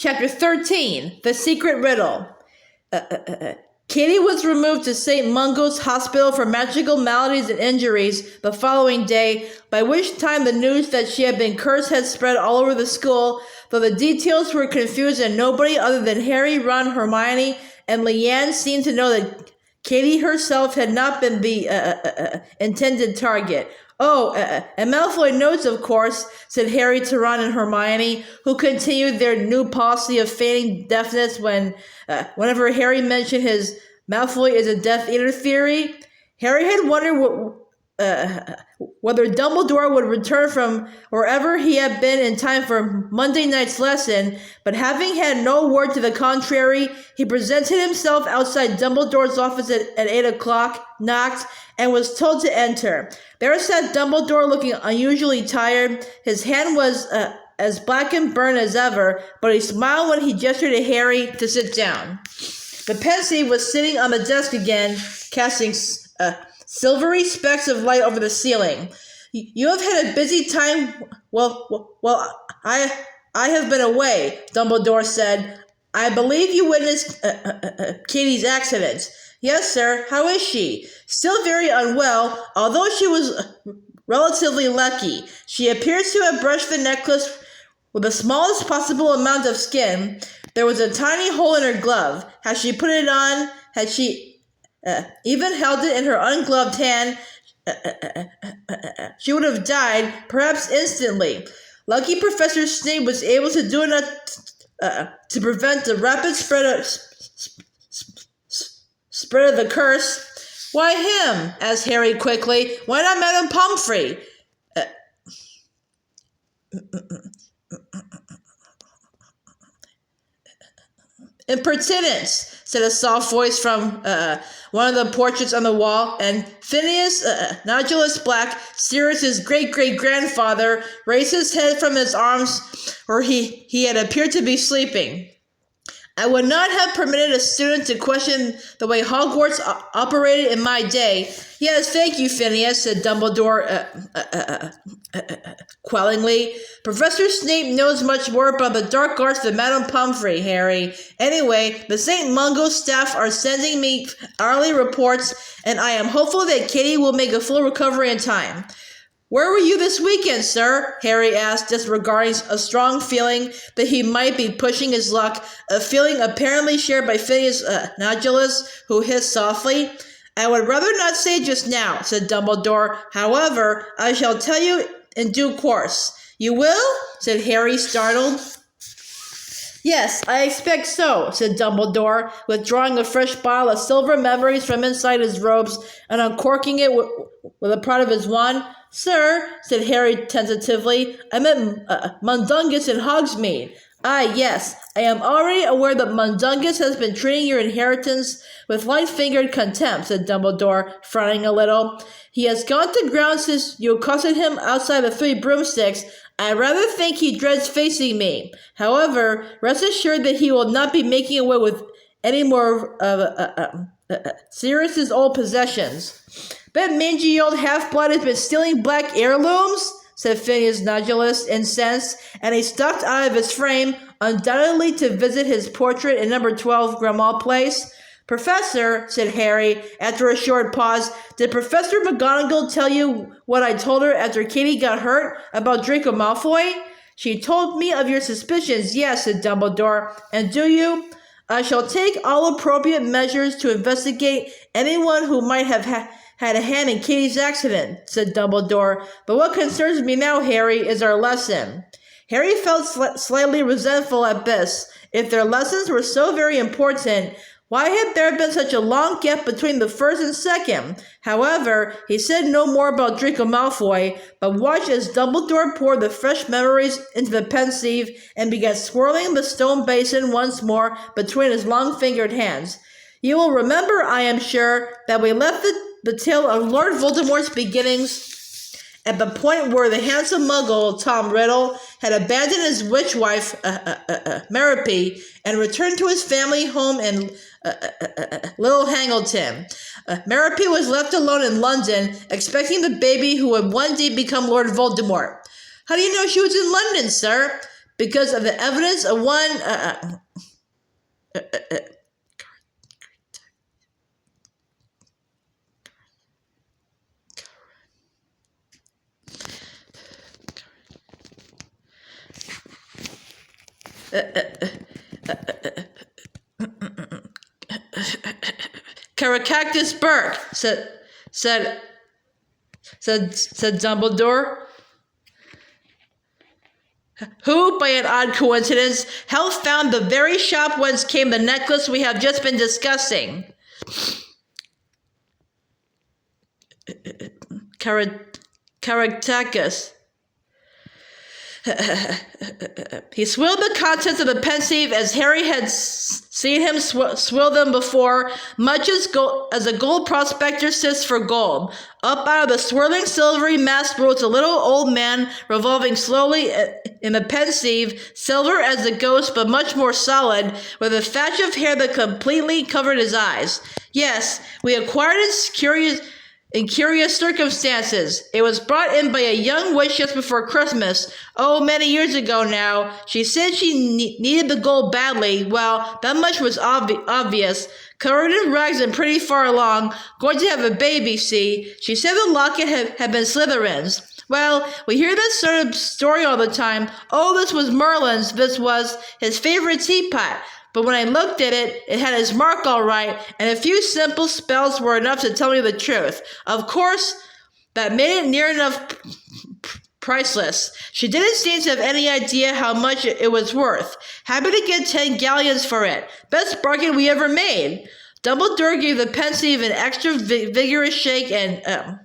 Chapter 13, The Secret Riddle. Katie was removed to St. Mungo's Hospital for Magical Maladies and Injuries the following day, by which time the news that she had been cursed had spread all over the school, though the details were confused and nobody other than Harry, Ron, Hermione, and Leanne seemed to know that Katie herself had not been the intended target. And Malfoy knows, of course, said Harry to Ron and Hermione, who continued their new policy of feigning deafness whenever Harry mentioned his Malfoy is a Death Eater theory. Harry had wondered whether Dumbledore would return from wherever he had been in time for Monday night's lesson, but having had no word to the contrary, he presented himself outside Dumbledore's office at 8 o'clock, knocked, and was told to enter. There sat Dumbledore looking unusually tired. His hand was as black and burned as ever, but he smiled when he gestured to Harry to sit down. The Pensieve was sitting on the desk again, casting silvery specks of light over the ceiling. You have had a busy time. Well, I have been away, Dumbledore said. I believe you witnessed Katie's accident. Yes, sir. How is she? Still very unwell, although she was relatively lucky. She appears to have brushed the necklace with the smallest possible amount of skin. There was a tiny hole in her glove. Had she put it on, had she even held it in her ungloved hand, she would have died, perhaps instantly. Lucky Professor Snape was able to do enough to prevent the rapid spread of the curse. Why him? Asked Harry quickly. Why not Madame Pomfrey? Impertinence, said a soft voice from one of the portraits on the wall, and Phineas Nodulus Black, Sirius's great-great-grandfather, raised his head from his arms where he had appeared to be sleeping. I would not have permitted a student to question the way Hogwarts operated in my day. Yes, thank you, Phineas, said Dumbledore quellingly. Professor Snape knows much more about the dark arts than Madame Pomfrey, Harry. Anyway, the St. Mungo staff are sending me hourly reports, and I am hopeful that Katie will make a full recovery in time. Where were you this weekend, sir? Harry asked, disregarding a strong feeling that he might be pushing his luck, a feeling apparently shared by Phineas Nodulus, who hissed softly. I would rather not say just now, said Dumbledore. However, I shall tell you in due course. You will? Said Harry, startled. Yes, I expect so, said Dumbledore, withdrawing a fresh bottle of silver memories from inside his robes and uncorking it with a part of his wand. Sir, said Harry tentatively, I meant Mundungus and Hogsmeade. Ah, yes, I am already aware that Mundungus has been treating your inheritance with light-fingered contempt, said Dumbledore, frowning a little. He has gone to ground since you accosted him outside the Three Broomsticks. I rather think he dreads facing me. However, rest assured that he will not be making away with any more of Sirius's old possessions. That mangy old half-blood has been stealing black heirlooms, said Phineas Nodulus, incensed, and he stalked out of his frame, undoubtedly to visit his portrait in number 12 Grimmauld Place. Professor, said Harry, after a short pause, did Professor McGonagall tell you what I told her after Katie got hurt about Draco Malfoy? She told me of your suspicions, yes, said Dumbledore. And do you? I shall take all appropriate measures to investigate anyone who might have had a hand in Katie's accident, said Dumbledore. But what concerns me now, Harry, is our lesson. Harry felt slightly resentful at this. If their lessons were so very important, why had there been such a long gap between the first and second? However, he said no more about Draco Malfoy, but watched as Dumbledore poured the fresh memories into the Pensieve and began swirling the stone basin once more between his long-fingered hands. You will remember, I am sure, that we left the tale of Lord Voldemort's beginnings at the point where the handsome Muggle, Tom Riddle, had abandoned his witch wife, Merope, and returned to his family home in Little Hangleton. Merope was left alone in London, expecting the baby who would one day become Lord Voldemort. How do you know she was in London, sir? because of the evidence of one Caracactus Burke, said Dumbledore, who, by an odd coincidence, helped found the very shop whence came the necklace we have just been discussing. Caractacus. He swilled the contents of the pensieve as Harry had seen him swill them before, much as a gold prospector sifts for gold. Up out of the swirling silvery mass rose a little old man, revolving slowly in the pensieve, silver as a ghost but much more solid, with a thatch of hair that completely covered his eyes. Yes, we acquired it in curious circumstances. It was brought in by a young witch just before Christmas. Oh, many years ago now. She said she needed the gold badly. Well, that much was obvious. Covered in rags and pretty far along. Going to have a baby, see. She said the locket had been Slytherin's. Well, we hear this sort of story all the time. Oh, this was Merlin's. This was his favorite teapot. But when I looked at it, it had his mark all right, and a few simple spells were enough to tell me the truth. Of course, that made it near enough priceless. She didn't seem to have any idea how much it was worth. Happy to get 10 galleons for it. Best bargain we ever made. Dumbledore gave the pensieve an extra vigorous shake and...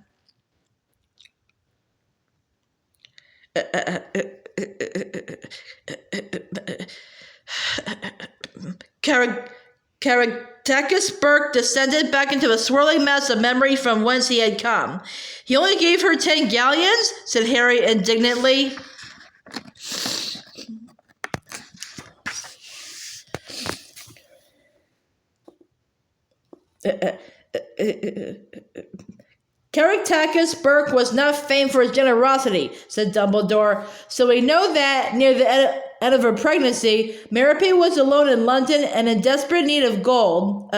Caractacus Burke descended back into the swirling mass of memory from whence he had come. He only gave her 10 galleons, said Harry indignantly. Caractacus Burke was not famed for his generosity, said Dumbledore, so we know that near the end of her pregnancy, Merope was alone in London and in desperate need of gold,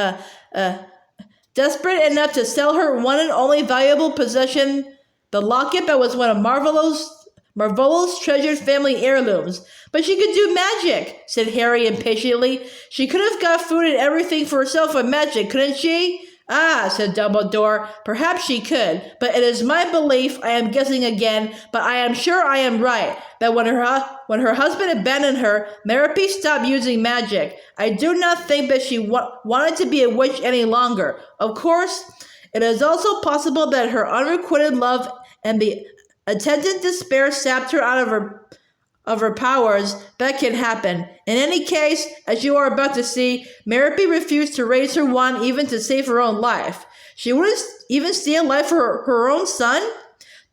desperate enough to sell her one and only valuable possession, the locket that was one of Marvolo's treasured family heirlooms. But she could do magic, said Harry impatiently. She could have got food and everything for herself with magic, couldn't she? Ah, said Dumbledore, perhaps she could, but it is my belief, I am guessing again, but I am sure I am right, that when her husband abandoned her, Merope stopped using magic. I do not think that she wanted to be a witch any longer. Of course, it is also possible that her unrequited love and the attendant despair sapped her out of her powers. That can happen. In any case, as you are about to see, Merope refused to raise her wand even to save her own life. She wouldn't even steal life for her own son?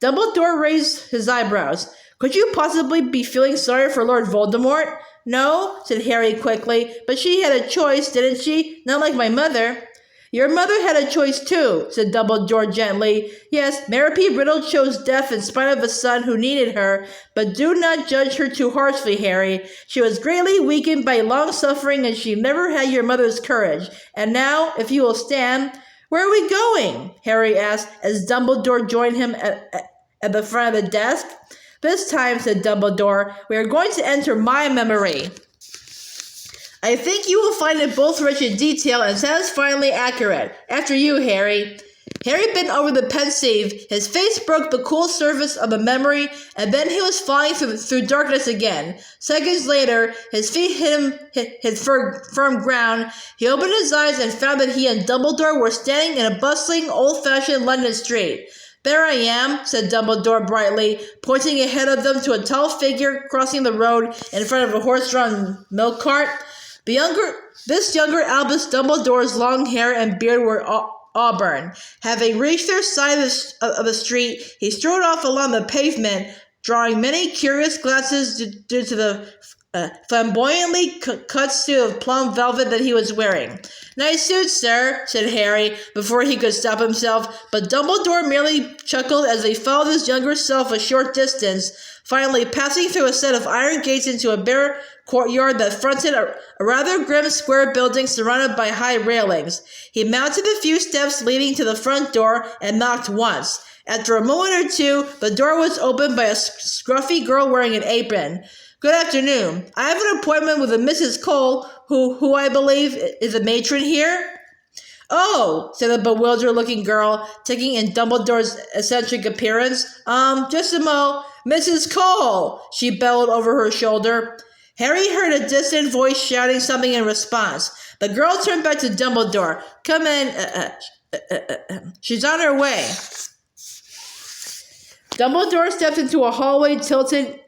Dumbledore raised his eyebrows. Could you possibly be feeling sorry for Lord Voldemort? No, said Harry quickly, but she had a choice, didn't she? Not like my mother. Your mother had a choice too, said Dumbledore gently. Yes, Merope Riddle chose death in spite of a son who needed her, but do not judge her too harshly, Harry. She was greatly weakened by long suffering, and she never had your mother's courage. And now, if you will stand... Where are we going? Harry asked, as Dumbledore joined him at the front of the desk. This time, said Dumbledore, we are going to enter my memory. I think you will find it both rich in detail and satisfyingly accurate. After you, Harry. Harry bent over the pensieve. His face broke the cool surface of a memory, and then he was flying through darkness again. Seconds later, his feet hit firm ground. He opened his eyes and found that he and Dumbledore were standing in a bustling, old-fashioned London street. There I am, said Dumbledore brightly, pointing ahead of them to a tall figure crossing the road in front of a horse-drawn milk cart. This younger Albus Dumbledore's long hair and beard were auburn. Having reached their side of the street, he strode off along the pavement, drawing many curious glances due to the flamboyantly cut suit of plum velvet that he was wearing. "Nice suit, sir," said Harry, before he could stop himself, but Dumbledore merely chuckled as he followed his younger self a short distance, finally passing through a set of iron gates into a bare courtyard that fronted a rather grim square building surrounded by high railings. He mounted a few steps leading to the front door and knocked once. After a moment or two, the door was opened by a scruffy girl wearing an apron. "Good afternoon. I have an appointment with a Mrs. Cole, who I believe is a matron here." "Oh," said the bewildered-looking girl, taking in Dumbledore's eccentric appearance. Just a mo. Mrs. Cole," she bellowed over her shoulder. Harry heard a distant voice shouting something in response. The girl turned back to Dumbledore. "Come in. She's on her way." Dumbledore stepped into a hallway tilted,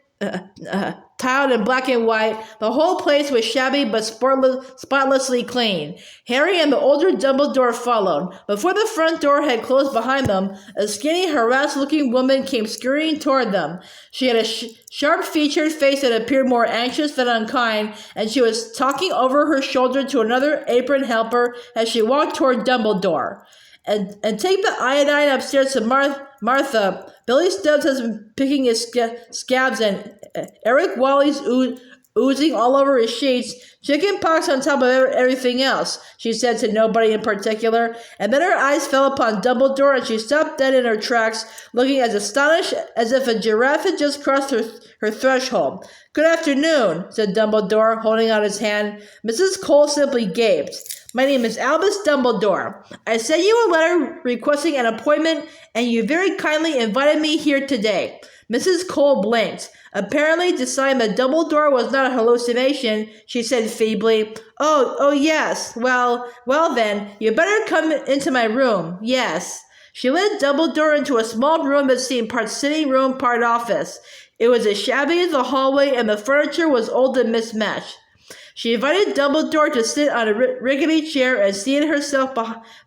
tiled in black and white. The whole place was shabby but spotlessly clean. Harry and the older Dumbledore followed. Before the front door had closed behind them, a skinny, harassed-looking woman came scurrying toward them. She had a sharp-featured face that appeared more anxious than unkind, and she was talking over her shoulder to another apron helper as she walked toward Dumbledore. And take the iodine upstairs to Martha. Billy Stubbs has been picking his scabs, and Eric Wally's oozing all over his sheets. Chicken pox on top of everything else," she said to nobody in particular. And then her eyes fell upon Dumbledore, and she stopped dead in her tracks, looking as astonished as if a giraffe had just crossed her threshold. "Good afternoon," said Dumbledore, holding out his hand. Mrs. Cole simply gaped. "My name is Albus Dumbledore. I sent you a letter requesting an appointment, and you very kindly invited me here today." Mrs. Cole blinked. Apparently deciding that Dumbledore was not a hallucination, she said feebly, Oh, yes. Well then, you better come into my room. Yes." She led Dumbledore into a small room that seemed part sitting room, part office. It was as shabby as the hallway, and the furniture was old and mismatched. She invited Dumbledore to sit on a rickety chair and seated herself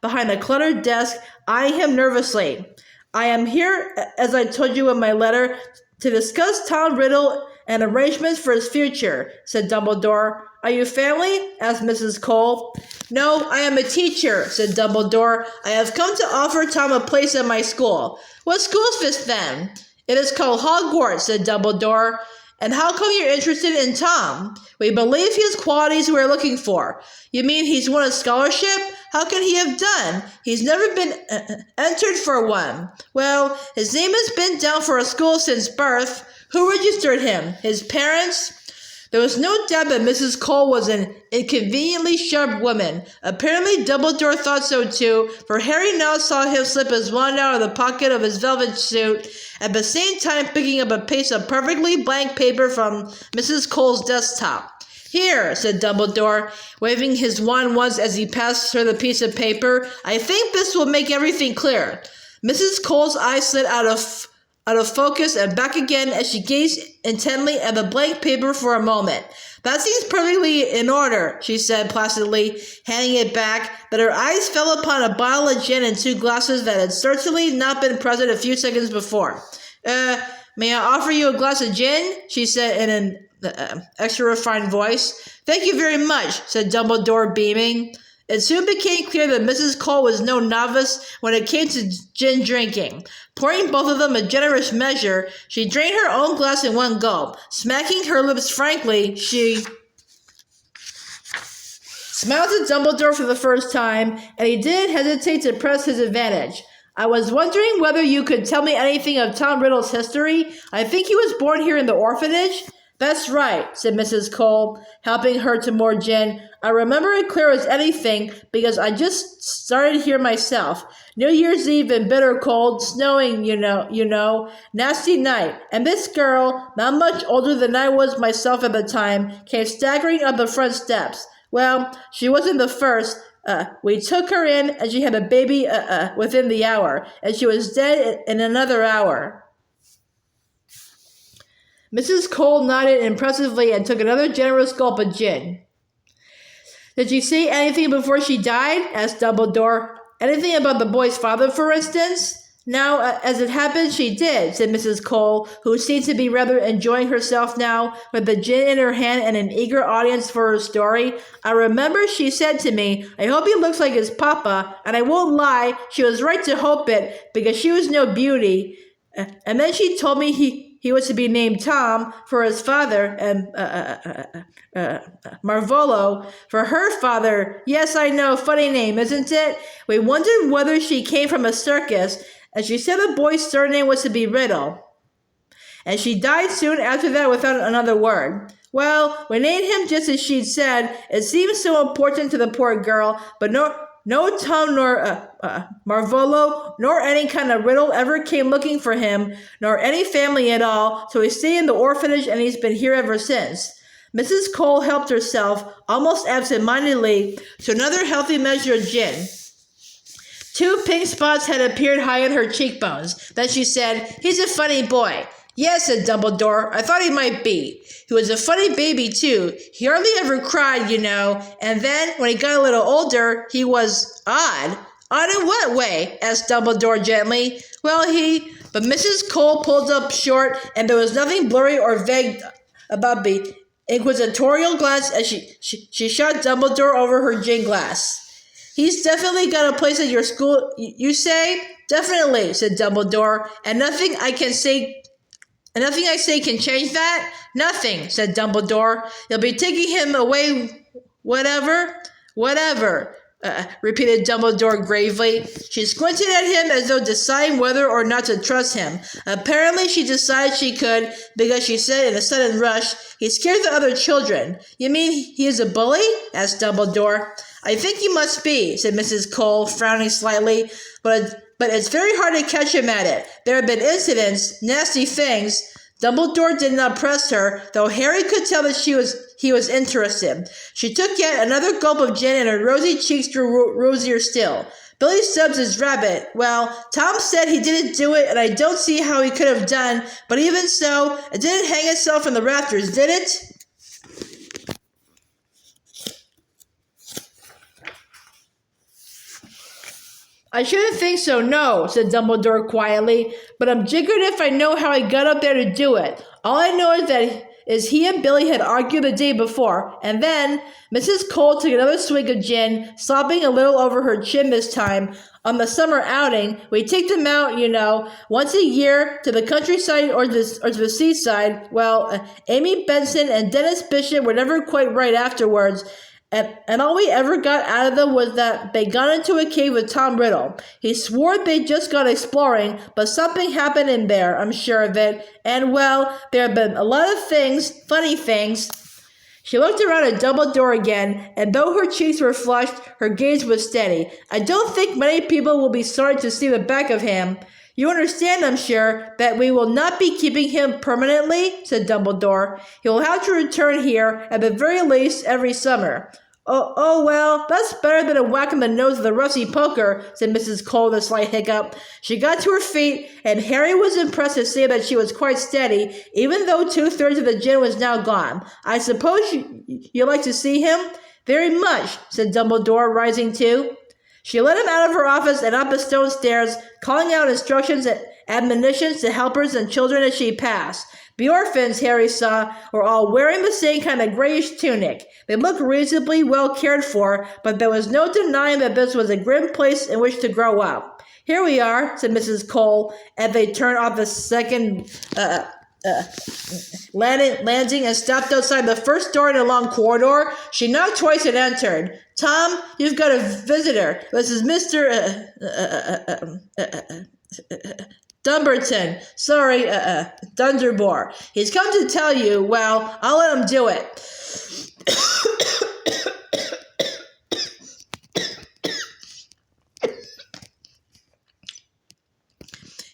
behind a cluttered desk, eyeing him nervously. "I am here, as I told you in my letter, to discuss Tom Riddle and arrangements for his future," said Dumbledore. "Are you family?" asked Mrs. Cole. "No, I am a teacher," said Dumbledore. "I have come to offer Tom a place at my school." "What school is this, then?" "It is called Hogwarts," said Dumbledore. "And how come you're interested in Tom?" "We believe he has qualities we're looking for." "You mean he's won a scholarship? How can he have done? He's never been entered for one." "Well, his name has been down for a school since birth." "Who registered him? His parents?" There was no doubt that Mrs. Cole was an inconveniently sharp woman. Apparently Dumbledore thought so too, for Harry now saw him slip his wand out of the pocket of his velvet suit, at the same time picking up a piece of perfectly blank paper from Mrs. Cole's desktop. "Here," said Dumbledore, waving his wand once as he passed her the piece of paper. "I think this will make everything clear." Mrs. Cole's eyes slid out of focus and back again as she gazed intently at the blank paper for a moment. "That seems perfectly in order," she said placidly, handing it back, but her eyes fell upon a bottle of gin and 2 glasses that had certainly not been present a few seconds before. May I offer you a glass of gin?" she said in an extra refined voice. "Thank you very much," said Dumbledore, beaming. It soon became clear that Mrs. Cole was no novice when it came to gin drinking. Pouring both of them a generous measure, she drained her own glass in one gulp. Smacking her lips frankly, she smiled at Dumbledore for the first time, and he didn't hesitate to press his advantage. "I was wondering whether you could tell me anything of Tom Riddle's history. I think he was born here in the orphanage." "That's right," said Mrs. Cole, helping her to more gin. "I remember it clear as anything, because I just started here myself. New Year's Eve in bitter cold, snowing, you know, nasty night. And this girl, not much older than I was myself at the time, came staggering up the front steps. Well, she wasn't the first. We took her in, and she had a baby within the hour, and she was dead in another hour." Mrs. Cole nodded impressively and took another generous gulp of gin. "Did she say anything before she died?" asked Dumbledore. "Anything about the boy's father, for instance?" Now, as it happened, she did, said Mrs. Cole, who seemed to be rather enjoying herself now, with the gin in her hand and an eager audience for her story. I remember she said to me, I hope he looks like his papa, and I won't lie, she was right to hope it, because she was no beauty. And then she told me he was to be named Tom for his father, and Marvolo for her father. Yes, I know, funny name, isn't it? We wondered whether she came from a circus, and she said the boy's surname was to be Riddle. And she died soon after that without another word. Well, we named him just as she'd said. It seemed so important to the poor girl, but no Tom nor Marvolo nor any kind of Riddle ever came looking for him, nor any family at all, so he stayed in the orphanage and he's been here ever since. Mrs. Cole helped herself, almost absent-mindedly, to another healthy measure of gin. 2 pink spots had appeared high on her cheekbones. Then she said, He's a funny boy. Yes, said Dumbledore. I thought he might be. He was a funny baby, too. He hardly ever cried, you know. And then, when he got a little older, he was odd. Odd in what way? Asked Dumbledore gently. Well, But Mrs. Cole pulled up short, and there was nothing blurry or vague about the inquisitorial glance as she shot Dumbledore over her gin glass. He's definitely got a place at your school, you say? Definitely, said Dumbledore, and nothing I say can change that? Nothing, said Dumbledore. You'll be taking him away, whatever, repeated Dumbledore gravely. She squinted at him as though deciding whether or not to trust him. Apparently she decided she could, because she said in a sudden rush, He scares the other children. You mean he is a bully? Asked Dumbledore. I think he must be, said Mrs. Cole, frowning slightly, but it's very hard to catch him at it. There have been incidents, nasty things. Dumbledore did not press her, though Harry could tell that he was interested. She took yet another gulp of gin, and her rosy cheeks grew rosier still. Billy Stubbs' rabbit. Well, Tom said he didn't do it, and I don't see how he could have done, but even so, it didn't hang itself from the rafters, did it? I shouldn't think so, no, said Dumbledore quietly, but I'm jiggered if I know how he got up there to do it. All I know is he and Billy had argued the day before, and then Mrs. Cole took another swig of gin, sobbing a little over her chin this time. On the summer outing, we take them out, you know, once a year to the countryside or to the seaside. Well, Amy Benson and Dennis Bishop were never quite right afterwards. And all we ever got out of them was that they got into a cave with Tom Riddle. He swore they'd just gone exploring, but something happened in there, I'm sure of it. And, well, there have been a lot of things, funny things. She looked around at Dumbledore again, and though her cheeks were flushed, her gaze was steady. I don't think many people will be sorry to see the back of him. You understand, I'm sure, that we will not be keeping him permanently, said Dumbledore. He will have to return here, at the very least, every summer. Oh, well, that's better than a whack in the nose with a rusty poker, said Mrs. Cole with a slight hiccup. She got to her feet, and Harry was impressed to see that she was quite steady, even though 2/3 of the gin was now gone. I suppose you'd like to see him? Very much, said Dumbledore, rising too. She led him out of her office and up the stone stairs, calling out instructions and admonitions to helpers and children as she passed. The orphans, Harry saw, were all wearing the same kind of grayish tunic. They looked reasonably well cared for, but there was no denying that this was a grim place in which to grow up. Here we are, said Mrs. Cole, as they turned off the second landing and stopped outside the first door in a long corridor. She knocked twice and entered. Tom, you've got a visitor. This is Mr. Dumberton. Sorry, Dunderbore. He's come to tell you, well, I'll let him do it.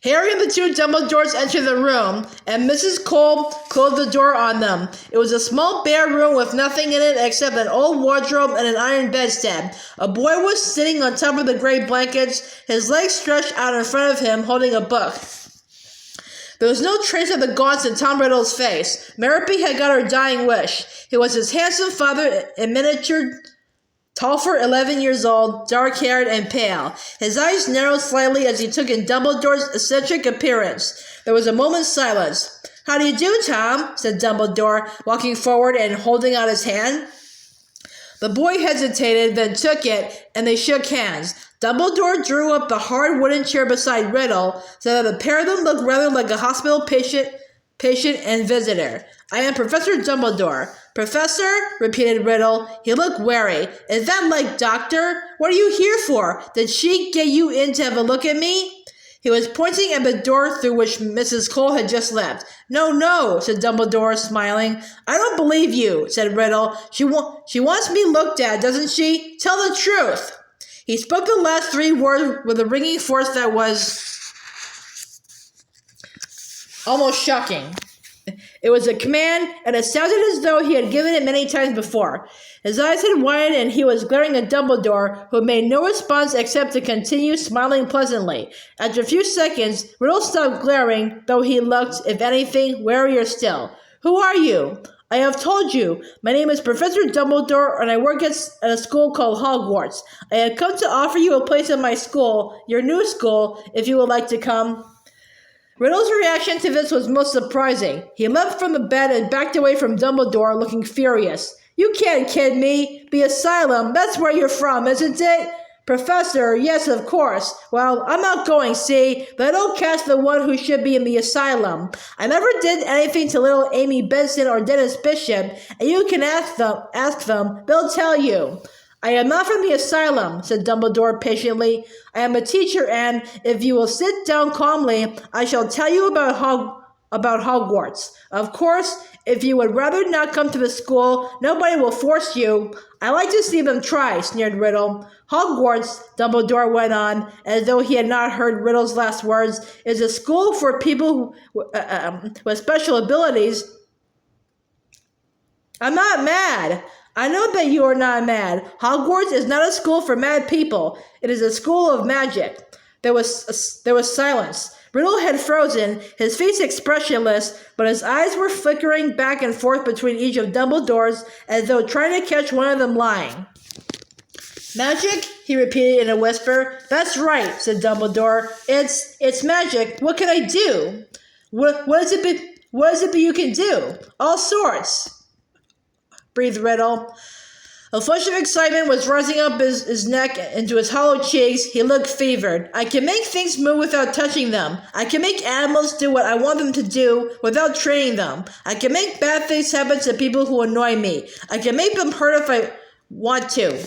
Harry and the 2 Dumbledores entered the room, and Mrs. Cole closed the door on them. It was a small bare room with nothing in it except an old wardrobe and an iron bedstead. A boy was sitting on top of the gray blankets, his legs stretched out in front of him, holding a book. There was no trace of the gaunts in Tom Riddle's face. Merope had got her dying wish. He was his handsome father in miniature Tall for 11 years old, dark-haired, and pale. His eyes narrowed slightly as he took in Dumbledore's eccentric appearance. There was a moment's silence. "How do you do, Tom?" said Dumbledore, walking forward and holding out his hand. The boy hesitated, then took it, and they shook hands. Dumbledore drew up the hard wooden chair beside Riddle, so that the pair of them looked rather like a hospital patient and visitor. "I am Professor Dumbledore." "Professor?" repeated Riddle. He looked wary. "Is that like doctor? What are you here for? Did she get you in to have a look at me?" He was pointing at the door through which Mrs. Cole had just left. No, said Dumbledore, smiling. "I don't believe you," said Riddle. She wants me looked at, doesn't she? Tell the truth." He spoke the last three words with a ringing force that was almost shocking. It was a command, and it sounded as though he had given it many times before. His eyes had widened, and he was glaring at Dumbledore, who made no response except to continue smiling pleasantly. After a few seconds, Riddle stopped glaring, though he looked, if anything, warier still. "Who are you?" "I have told you. My name is Professor Dumbledore, and I work at a school called Hogwarts. I have come to offer you a place in my school, your new school, if you would like to come." Riddle's reaction to this was most surprising. He leapt from the bed and backed away from Dumbledore, looking furious. "You can't kid me. The asylum, that's where you're from, isn't it?" "Professor, yes, of course. Well, I'm not going, see? But I don't catch the one who should be in the asylum. I never did anything to little Amy Benson or Dennis Bishop, and you can ask them. They'll tell you." "I am not from the asylum," said Dumbledore patiently. "I am a teacher, and if you will sit down calmly, I shall tell you about Hogwarts. Of course, if you would rather not come to the school, nobody will force you." "I like to see them try," sneered Riddle. "Hogwarts," Dumbledore went on, as though he had not heard Riddle's last words, "is a school for people with special abilities." "I'm not mad. I know that you are not mad. Hogwarts is not a school for mad people. It is a school of magic." There was silence. Riddle had frozen, his face expressionless, but his eyes were flickering back and forth between each of Dumbledore's, as though trying to catch one of them lying. "Magic?" he repeated in a whisper. "That's right," said Dumbledore. It's magic. What can I do?" What is it you can do?" "All sorts," breathed Riddle. A flush of excitement was rising up his neck into his hollow cheeks. He looked fevered. "I can make things move without touching them. I can make animals do what I want them to do without training them. I can make bad things happen to people who annoy me. I can make them hurt if I want to."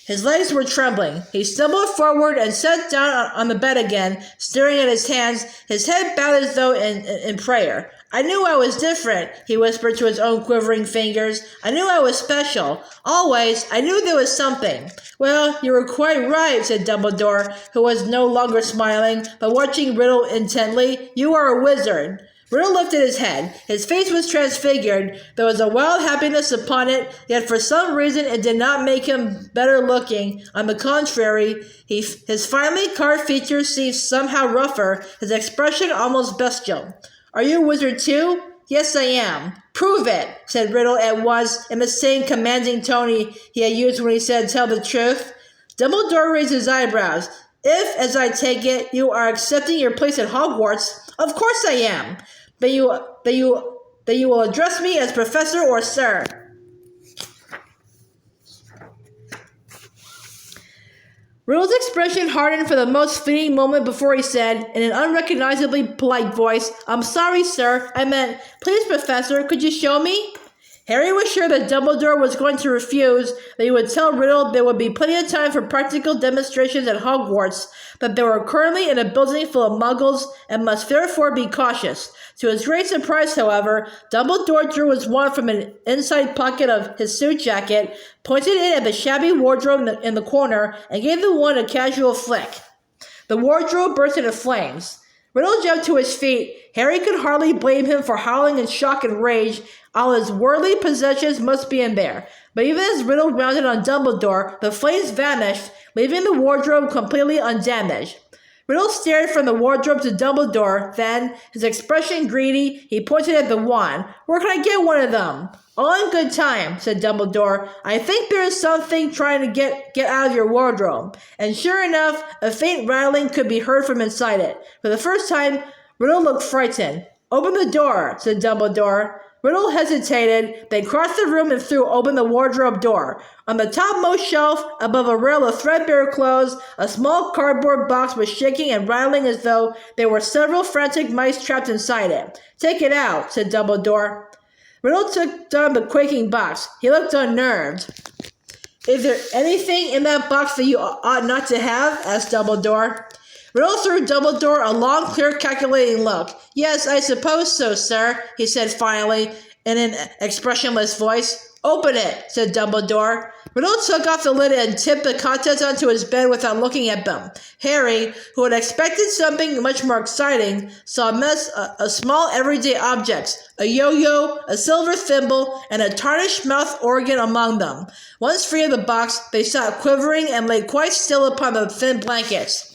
His legs were trembling. He stumbled forward and sat down on the bed again, staring at his hands, his head bowed as though in prayer. "I knew I was different," he whispered to his own quivering fingers. "I knew I was special. Always, I knew there was something." "Well, you were quite right," said Dumbledore, who was no longer smiling, but watching Riddle intently. "You are a wizard." Riddle lifted his head. His face was transfigured. There was a wild happiness upon it, yet for some reason it did not make him better looking. On the contrary, his finely carved features seemed somehow rougher, his expression almost bestial. "Are you a wizard too?" "Yes, I am." "Prove it," said Riddle at once, in the same commanding tone he had used when he said, "Tell the truth." Dumbledore raised his eyebrows. "If, as I take it, you are accepting your place at Hogwarts—" "Of course I am. Then you will address me as Professor or Sir." Riddle's expression hardened for the most fleeting moment before he said, in an unrecognizably polite voice, "I'm sorry, sir. I meant, please, Professor, could you show me?" Harry was sure that Dumbledore was going to refuse, that he would tell Riddle there would be plenty of time for practical demonstrations at Hogwarts, that they were currently in a building full of Muggles and must therefore be cautious. To his great surprise, however, Dumbledore drew his wand from an inside pocket of his suit jacket, pointed it at the shabby wardrobe in the corner, and gave the wand a casual flick. The wardrobe burst into flames. Riddle jumped to his feet. Harry could hardly blame him for howling in shock and rage. All his worldly possessions must be in there. But even as Riddle rounded on Dumbledore, the flames vanished, leaving the wardrobe completely undamaged. Riddle stared from the wardrobe to Dumbledore, then, his expression greedy, he pointed at the wand. Where can I get one of them? All in good time, said Dumbledore. I think there is something trying to get out of your wardrobe. And sure enough, a faint rattling could be heard from inside it. For the first time, Riddle looked frightened. Open the door, said Dumbledore. Riddle hesitated, then crossed the room and threw open the wardrobe door. On the topmost shelf, above a rail of threadbare clothes, a small cardboard box was shaking and rattling as though there were several frantic mice trapped inside it. Take it out, said Dumbledore. Riddle took down the quaking box. He looked unnerved. Is there anything in that box that you ought not to have? Asked Dumbledore. Riddle threw Dumbledore a long, clear, calculating look. Yes, I suppose so, sir, he said finally, in an expressionless voice. Open it, said Dumbledore. Riddle took off the lid and tipped the contents onto his bed without looking at them. Harry, who had expected something much more exciting, saw a mess of small everyday objects, a yo-yo, a silver thimble, and a tarnished mouth organ among them. Once free of the box, they sat quivering and lay quite still upon the thin blankets.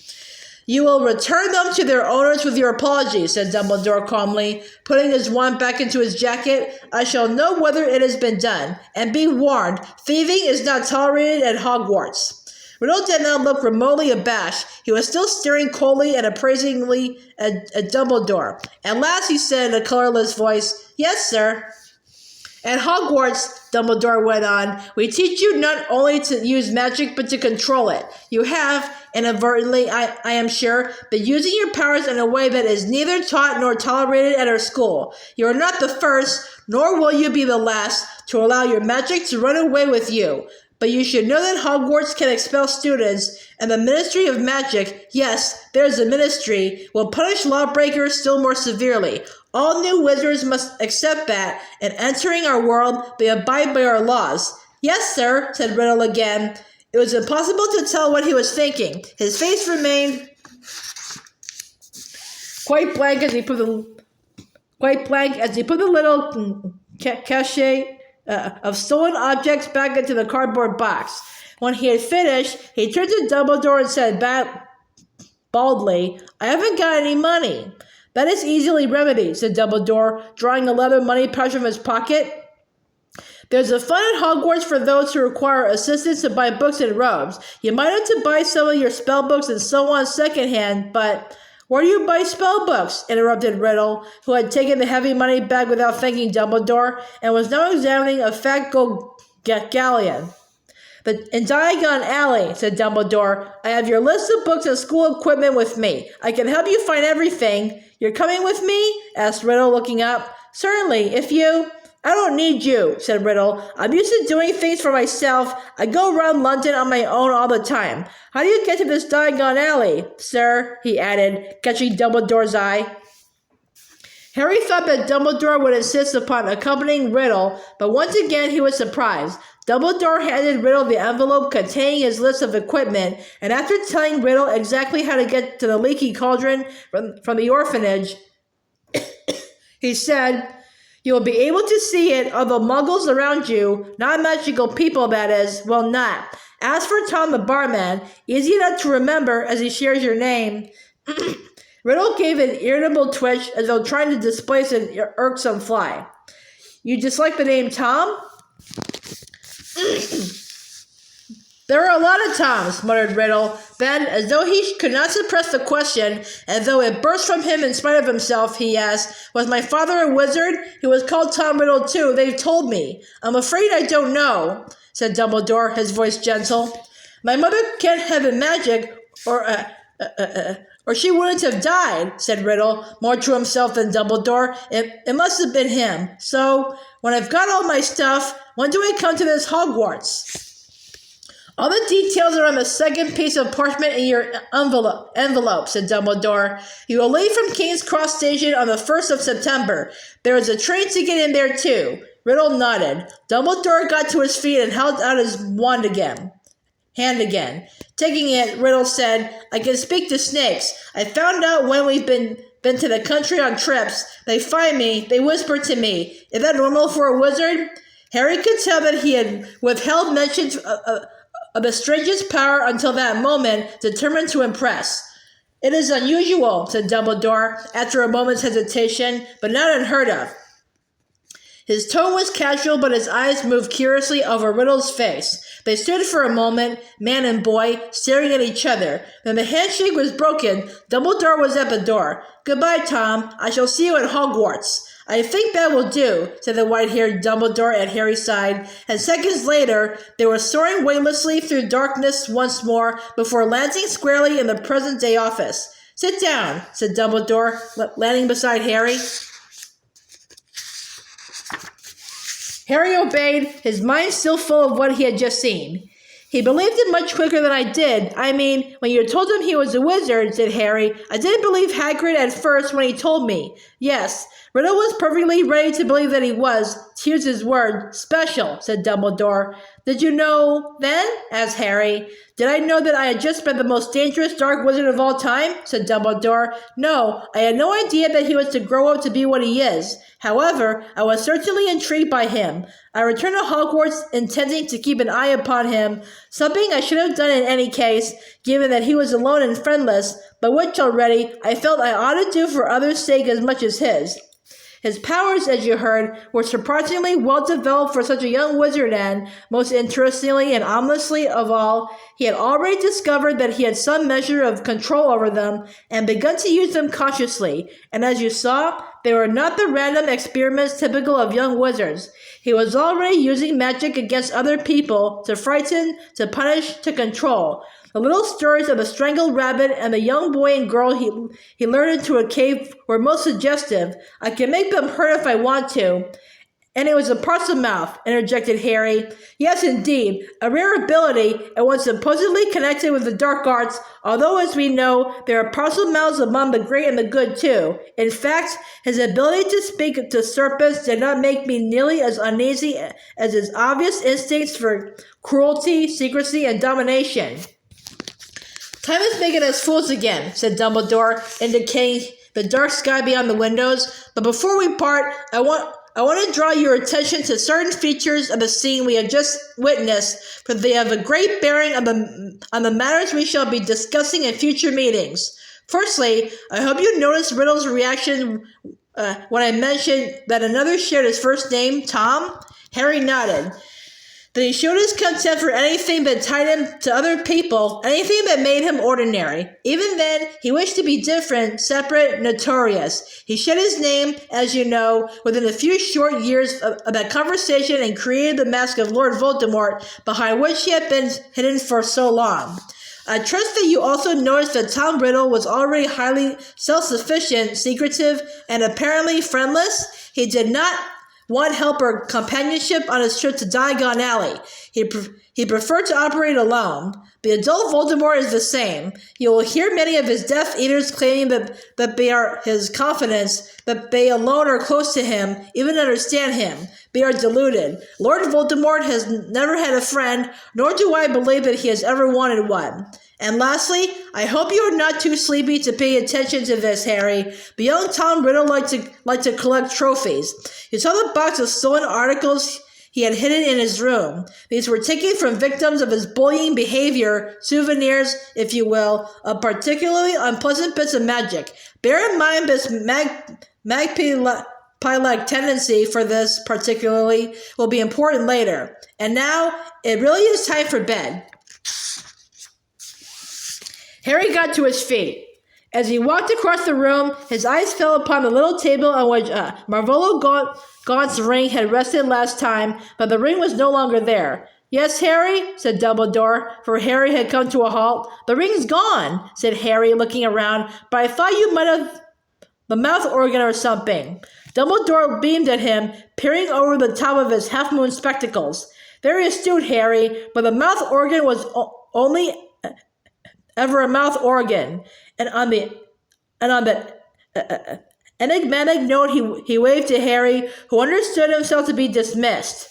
You will return them to their owners with your apologies, said Dumbledore calmly, putting his wand back into his jacket. I shall know whether it has been done. And be warned, thieving is not tolerated at Hogwarts. Riddle did not look remotely abashed. He was still staring coldly and appraisingly at Dumbledore. At last he said in a colorless voice, Yes, sir. At Hogwarts, Dumbledore went on, we teach you not only to use magic, but to control it. You have, inadvertently, I am sure, been using your powers in a way that is neither taught nor tolerated at our school. You are not the first, nor will you be the last, to allow your magic to run away with you. But you should know that Hogwarts can expel students, and the Ministry of Magic, yes, there's a ministry, will punish lawbreakers still more severely. All new wizards must accept that, and entering our world, they abide by our laws. Yes, sir, said Riddle again. It was impossible to tell what he was thinking. His face remained quite blank as he put the little cachet of stolen objects back into the cardboard box. When he had finished, he turned to Dumbledore and said baldly, I haven't got any money. That is easily remedied, said Dumbledore, drawing a leather money pouch from his pocket. There's a fund at Hogwarts for those who require assistance to buy books and robes. You might have to buy some of your spell books and so on secondhand, but where do you buy spell books? Interrupted Riddle, who had taken the heavy money bag without thanking Dumbledore and was now examining a fat gold galleon. In Diagon Alley, said Dumbledore, I have your list of books and school equipment with me. I can help you find everything. You're coming with me? Asked Riddle, looking up. Certainly, if you... I don't need you, said Riddle. I'm used to doing things for myself. I go around London on my own all the time. How do you get to this Diagon Alley, sir? He added, catching Dumbledore's eye. Harry thought that Dumbledore would insist upon accompanying Riddle, but once again he was surprised. Dumbledore handed Riddle the envelope containing his list of equipment, and after telling Riddle exactly how to get to the leaky cauldron from the orphanage, he said, You will be able to see it, although muggles around you, not magical people that is, will not. As for Tom the barman, easy enough to remember as he shares your name. Riddle gave an irritable twitch as though trying to displace an irksome fly. You dislike the name Tom? There are a lot of Toms, muttered Riddle. Then, as though he could not suppress the question, and though it burst from him in spite of himself, he asked, Was my father a wizard? He was called Tom Riddle too, they've told me. I'm afraid I don't know, said Dumbledore, his voice gentle. My mother can't have been magic, or she wouldn't have died, said Riddle, more to himself than Dumbledore. It must have been him. So, when I've got all my stuff, when do I come to this Hogwarts? All the details are on the second piece of parchment in your envelope, said Dumbledore. You will leave from King's Cross Station on the 1st of September. There is a train ticket in there, too. Riddle nodded. Dumbledore got to his feet and held out his hand again. Taking it, Riddle said, I can speak to snakes. I found out when we've been to the country on trips. They find me, they whisper to me. Is that normal for a wizard? Harry could tell that he had withheld mentions of the strangest power until that moment, determined to impress. It is unusual, said Dumbledore, after a moment's hesitation, but not unheard of. His tone was casual, but his eyes moved curiously over Riddle's face. They stood for a moment, man and boy, staring at each other. When the handshake was broken, Dumbledore was at the door. Goodbye, Tom. I shall see you at Hogwarts. I think that will do, said the white-haired Dumbledore at Harry's side, and seconds later, they were soaring weightlessly through darkness once more before landing squarely in the present-day office. Sit down, said Dumbledore, landing beside Harry. Harry obeyed, his mind still full of what he had just seen. He believed it much quicker than I did. I mean, when you told him he was a wizard, said Harry, I didn't believe Hagrid at first when he told me. Yes, Riddle was perfectly ready to believe that he was, to use his word, special, said Dumbledore. Did you know then? Asked Harry. Did I know that I had just been the most dangerous dark wizard of all time? Said Dumbledore. No, I had no idea that he was to grow up to be what he is. However, I was certainly intrigued by him. I returned to Hogwarts intending to keep an eye upon him, something I should have done in any case, given that he was alone and friendless, but which already I felt I ought to do for others' sake as much as his. His powers, as you heard, were surprisingly well developed for such a young wizard, and, most interestingly and ominously of all, he had already discovered that he had some measure of control over them and begun to use them cautiously, and as you saw, they were not the random experiments typical of young wizards. He was already using magic against other people, to frighten, to punish, to control. The little stories of the strangled rabbit and the young boy and girl he lured into a cave were most suggestive. I can make them hurt if I want to. And it was a parcel mouth, interjected Harry. Yes, indeed, a rare ability, and one supposedly connected with the dark arts, although, as we know, there are parcel mouths among the great and the good, too. In fact, his ability to speak to serpents did not make me nearly as uneasy as his obvious instincts for cruelty, secrecy, and domination. Time is making us fools again, said Dumbledore, indicating the dark sky beyond the windows. But before we part, I want to draw your attention to certain features of the scene we have just witnessed, for they have a great bearing on the matters we shall be discussing in future meetings. Firstly, I hope you noticed Riddle's reaction when I mentioned that another shared his first name, Tom. Harry nodded. Then he showed his contempt for anything that tied him to other people, anything that made him ordinary. Even then, he wished to be different, separate, notorious. He shed his name, as you know, within a few short years of that conversation and created the mask of Lord Voldemort, behind which he had been hidden for so long. I trust that you also noticed that Tom Riddle was already highly self-sufficient, secretive, and apparently friendless. He did not want help or companionship on his trip to Diagon Alley. He preferred to operate alone. The adult Voldemort is the same. You will hear many of his Death Eaters claiming that they are his confidants, that they alone are close to him, even understand him. They are deluded. Lord Voldemort has never had a friend, nor do I believe that he has ever wanted one. And lastly, I hope you are not too sleepy to pay attention to this, Harry. But young Tom Riddle liked to collect trophies. You saw the box of stolen articles he had hidden in his room. These were taken from victims of his bullying behavior, souvenirs, if you will, of particularly unpleasant bits of magic. Bear in mind this magpie-like tendency for this particularly will be important later. And now, it really is time for bed. Harry got to his feet. As he walked across the room, his eyes fell upon the little table on which Marvolo Gaunt's ring had rested last time, but the ring was no longer there. Yes, Harry, said Dumbledore, for Harry had come to a halt. The ring's gone, said Harry, looking around, but I thought you might have the mouth organ or something. Dumbledore beamed at him, peering over the top of his half-moon spectacles. Very astute, Harry, but the mouth organ was only ever a mouth organ, and on the enigmatic note he waved to Harry, who understood himself to be dismissed.